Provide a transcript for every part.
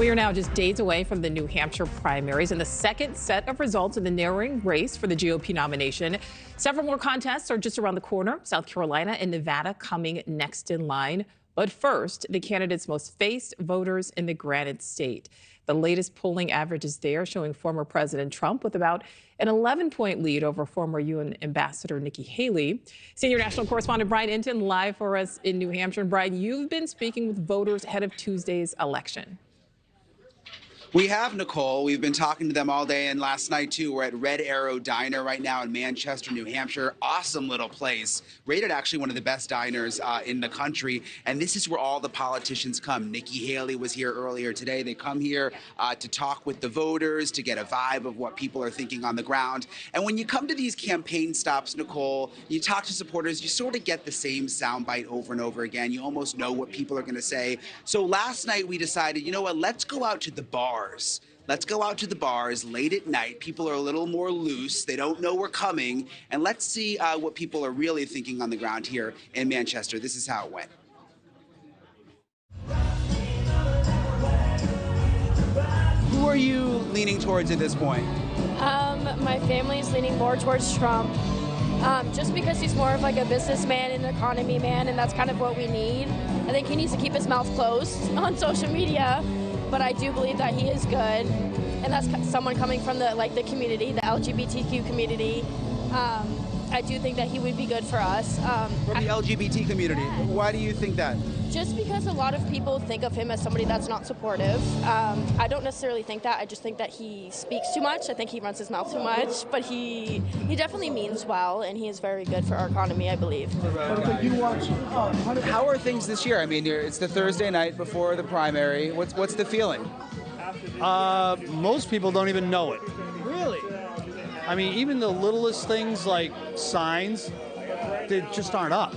We are now just days away from the New Hampshire primaries and the second set of results in the narrowing race for the GOP nomination. Several more contests are just around the corner. South Carolina and Nevada coming next in line. But first, the candidates most faced voters in the Granite State. The latest polling averages there showing former President Trump with about an 11-point lead over former UN Ambassador Nikki Haley. Senior national correspondent Brian Entin live for us in New Hampshire. And Brian, you've been speaking with voters ahead of Tuesday's election. We have, Nichole. We've been talking to them all day, and last night, too. We're at Red Arrow Diner right now in Manchester, New Hampshire. Awesome little place. Rated actually one of the best diners in the country, and this is where all the politicians come. Nikki Haley was here earlier today. They come here to talk with the voters, to get a vibe of what people are thinking on the ground. And when you come to these campaign stops, Nichole, you talk to supporters, you sort of get the same soundbite over and over again. You almost know what people are going to say. So last night, we decided, you know what, let's go out to the bar. Let's go out to the bars late at night. People are a little more loose. They don't know we're coming. And let's see what people are really thinking on the ground here in Manchester. This is how it went. Who are you leaning towards at this point? My family's leaning more towards Trump. Just because he's more of like a businessman and an economy man, and that's kind of what we need. I think he needs to keep his mouth closed on social media. But I do believe that he is good, and that's someone coming from the community, the LGBTQ community. I do think that he would be good for us. From the LGBT community, yeah. Why do you think that? Just because a lot of people think of him as somebody that's not supportive. I don't necessarily think that. I just think that he speaks too much. I think he runs his mouth too much, but he definitely means well, and he is very good for our economy, I believe. How are things this year? I mean, it's the Thursday night before the primary. What's the feeling? Most people don't even know it. Really? I mean, even the littlest things like signs, they just aren't up.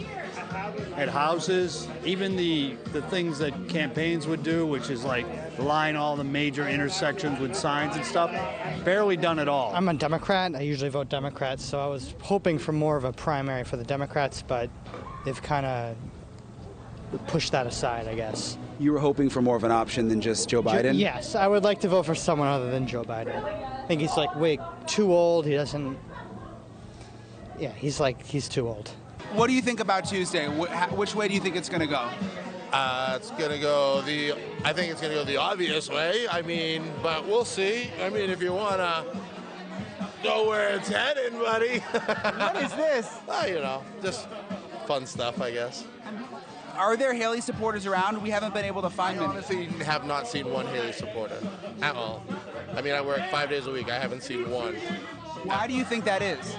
At houses, even the things that campaigns would do, which is like line all the major intersections with signs and stuff, barely done at all. I'm a Democrat. I usually vote Democrats, so I was hoping for more of a primary for the Democrats, but they've kind of pushed that aside, I guess. You were hoping for more of an option than just Joe Biden? Yes, I would like to vote for someone other than Joe Biden. I think he's way too old. He doesn't. Yeah, he's too old. What do you think about Tuesday? Which way do you think it's going to go? It's going to go I think it's going to go the obvious way. I mean, but we'll see. I mean, if you want to know where it's headed, buddy. What is this? You know, just fun stuff, I guess. Are there Haley supporters around? We haven't been able to find I many. honestly have not seen one Haley supporter at all. I mean, I work 5 days a week. I haven't seen one. Why do you think that is?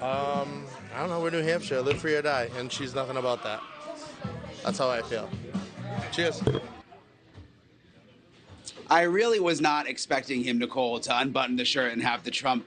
I don't know. We're New Hampshire. Live free or die. And she's nothing about that. That's how I feel. Cheers. I really was not expecting him, Nichole, to unbutton the shirt and have the Trump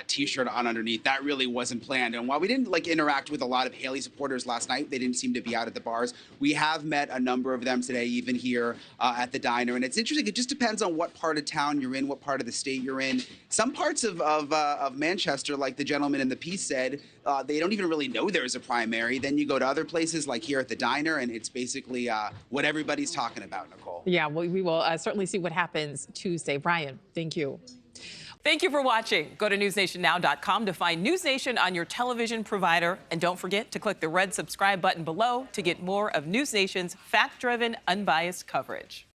T-shirt on underneath. That really wasn't planned. And while we didn't interact with a lot of Haley supporters last night, they didn't seem to be out at the bars. We have met a number of them today, even here at the diner. And it's interesting. It just depends on what part of town you're in, what part of the state you're in. Some parts of Manchester, like the gentleman in the piece said, they don't even really know there's a primary. Then you go to other places like here at the diner, and it's basically what everybody's talking about, Nichole. Yeah, well, we will certainly see what happens Tuesday. Brian, thank you. Thank you for watching. Go to newsnationnow.com to find News Nation on your television provider. And don't forget to click the red subscribe button below to get more of News Nation's fact-driven, unbiased coverage.